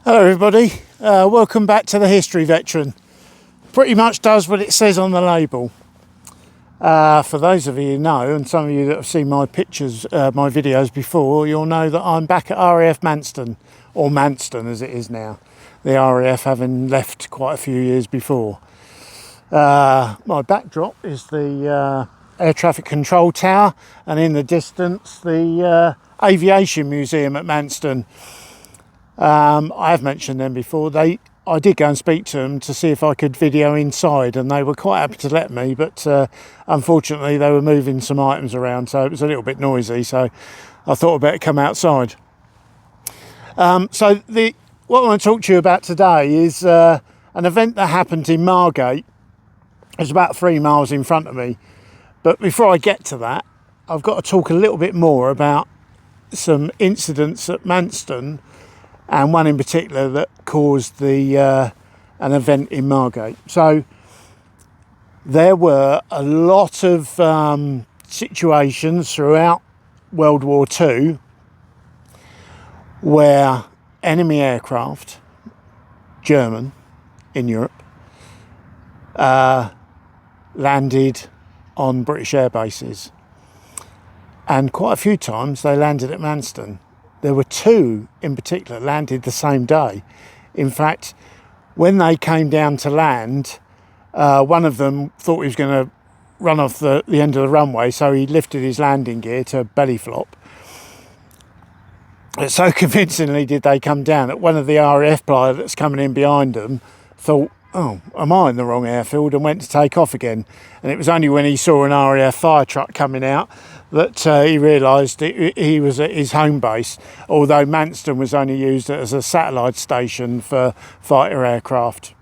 Hello everybody, welcome back to the History Veteran. Pretty much does what it says on the label. For those of you who know, and some of you that have seen my pictures, my videos before, you'll know that I'm back at RAF Manston, or Manston as it is now. The RAF having left quite a few years before. My backdrop is the Air Traffic Control Tower, and in the distance the Aviation Museum at Manston. I have mentioned them before. I did go and speak to them to see if I could video inside, and they were quite happy to let me, but unfortunately they were moving some items around, so it was a little bit noisy, so I thought I'd better come outside. What I want to talk to you about today is an event that happened in Margate. It's about 3 miles in front of me, but before I get to that, I've got to talk a little bit more about some incidents at Manston, and one in particular that caused an event in Margate. So there were a lot of situations throughout World War II where enemy aircraft, German in Europe, landed on British air bases, and quite a few times they landed at Manston. There were 2 in particular landed the same day. In fact, when they came down to land, one of them thought he was going to run off the end of the runway, so he lifted his landing gear to belly flop. So convincingly did they come down that one of the RAF pilots coming in behind them thought, oh, am I in the wrong airfield, and went to take off again. And it was only when he saw an RAF fire truck coming out that he realised he was at his home base, although Manston was only used as a satellite station for fighter aircraft.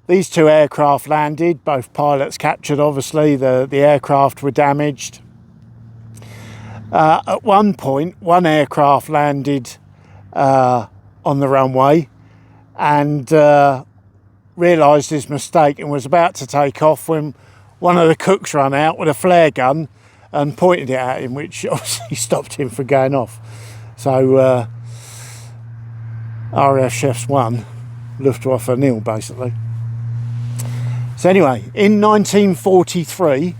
These 2 aircraft landed, both pilots captured obviously, the aircraft were damaged. At one point, one aircraft landed on the runway and realised his mistake and was about to take off when one of the cooks ran out with a flare gun and pointed it at him, which obviously stopped him from going off. So RAF Chefs 1, Luftwaffe 0 basically. So anyway, in 1943,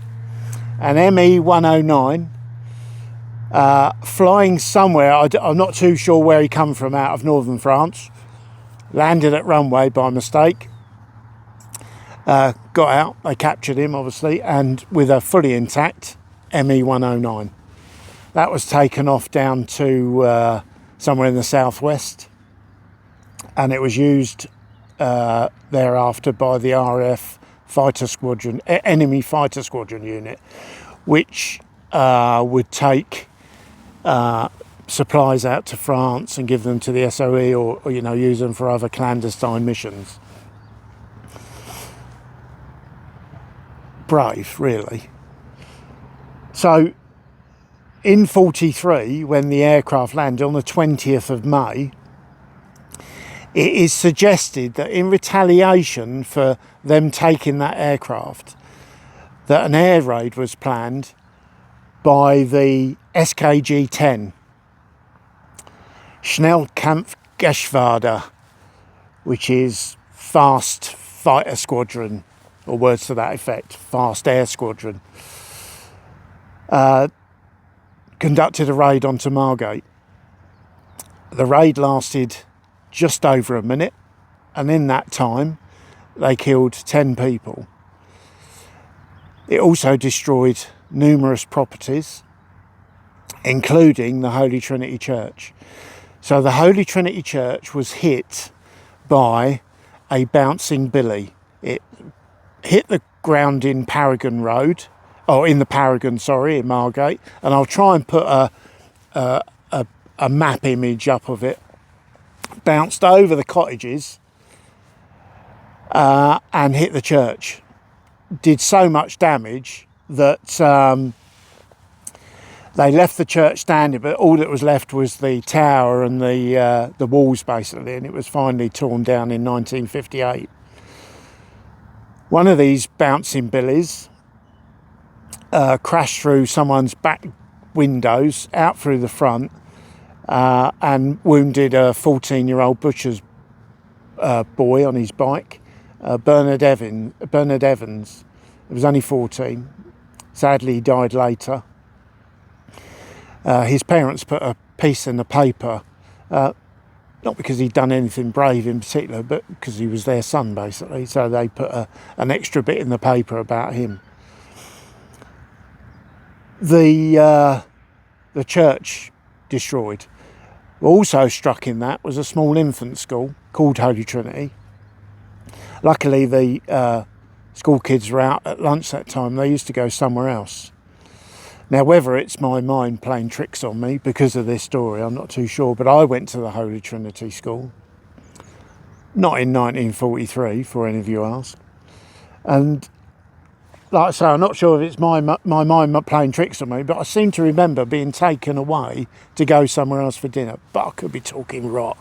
an ME 109 flying somewhere, I'm not too sure where he come from, out of northern France, landed at runway by mistake, got out, they captured him obviously, and with a fully intact ME 109. That was taken off down to somewhere in the southwest, and it was used thereafter by the RAF fighter squadron, enemy fighter squadron unit, which would take supplies out to France and give them to the SOE, or use them for other clandestine missions. Brave, really. So in 43, when the aircraft landed on the 20th of May, it is suggested that in retaliation for them taking that aircraft, that an air raid was planned by the SKG-10, Schnellkampfgeschwader, which is Fast Fighter Squadron, or words to that effect, Fast Air Squadron, conducted a raid onto Margate. The raid lasted just over a minute, and in that time they killed 10 people. It also destroyed numerous properties, including the Holy Trinity Church. So the Holy Trinity Church was hit by a bouncing billy. It hit the ground in Paragon Road, in Margate, and I'll try and put a map image up of it. Bounced over the cottages and hit the church. Did so much damage that they left the church standing, but all that was left was the tower and the walls basically, and it was finally torn down in 1958. One of these bouncing billies crashed through someone's back windows out through the front and wounded a 14-year-old butcher's boy on his bike, Bernard Evans. He was only 14. Sadly, he died later. His parents put a piece in the paper, not because he'd done anything brave in particular, but because he was their son, basically. So they put an extra bit in the paper about him. The church destroyed. Also struck in that was a small infant school called Holy Trinity. Luckily, the school kids were out at lunch that time. They used to go somewhere else. Now, whether it's my mind playing tricks on me because of this story, I'm not too sure, but I went to the Holy Trinity School, not in 1943, for any of you ask. And like I say, I'm not sure if it's my mind playing tricks on me, but I seem to remember being taken away to go somewhere else for dinner, but I could be talking rot.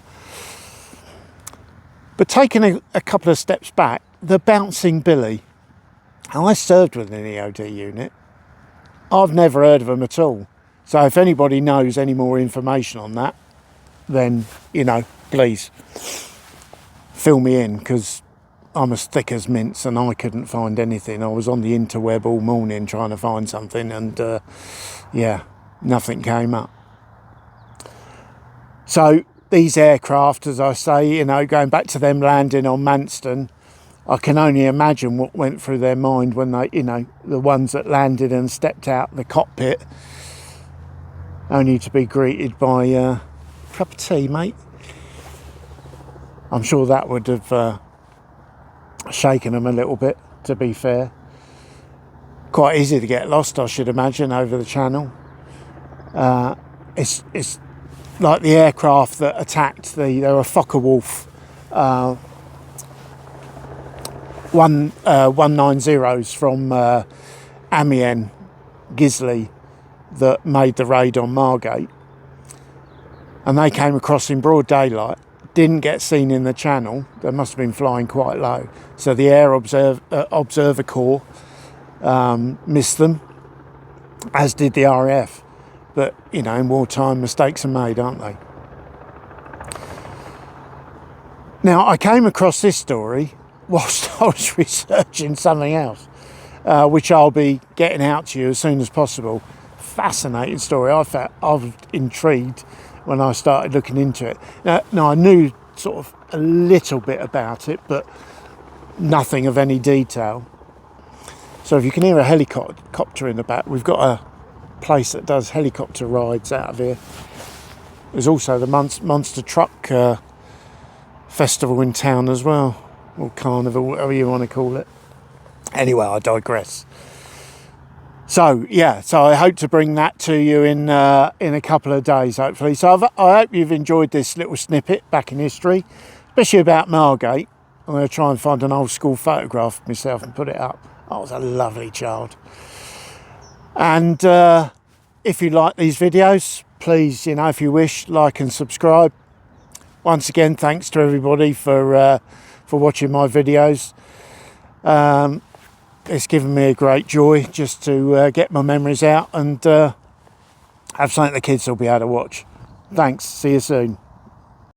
But taking a couple of steps back, the Bouncing Billy, I served with an EOD unit. I've never heard of them at all. So if anybody knows any more information on that, then, please fill me in, because I'm as thick as mince and I couldn't find anything. I was on the interweb all morning trying to find something and, nothing came up. So these aircraft, as I say, going back to them landing on Manston, I can only imagine what went through their mind when they, the ones that landed and stepped out the cockpit, only to be greeted by a cup of tea, mate. I'm sure that would have shaken them a little bit, to be fair. Quite easy to get lost, I should imagine, over the channel. It's like the aircraft that attacked, they were Fokker-Wulf 190s from Amiens, Gisley, that made the raid on Margate. And they came across in broad daylight, didn't get seen in the channel. They must have been flying quite low. So the Air Observer Corps missed them, as did the RAF. But, in wartime, mistakes are made, aren't they? Now, I came across this story whilst I was researching something else, which I'll be getting out to you as soon as possible. Fascinating story. I was intrigued when I started looking into it. Now, I knew sort of a little bit about it, but nothing of any detail. So if you can hear a helicopter in the back, we've got a place that does helicopter rides out of here. There's also the Monster Truck festival in town as well, or carnival, whatever you want to call it. Anyway, I digress. So I hope to bring that to you in a couple of days, hopefully. So I hope you've enjoyed this little snippet back in history, especially about Margate. I'm going to try and find an old school photograph of myself and put it up. I was a lovely child. And if you like these videos, please, if you wish, like and subscribe. Once again, thanks to everybody for watching my videos. It's given me a great joy just to get my memories out and have something the kids will be able to watch. Thanks. See you soon.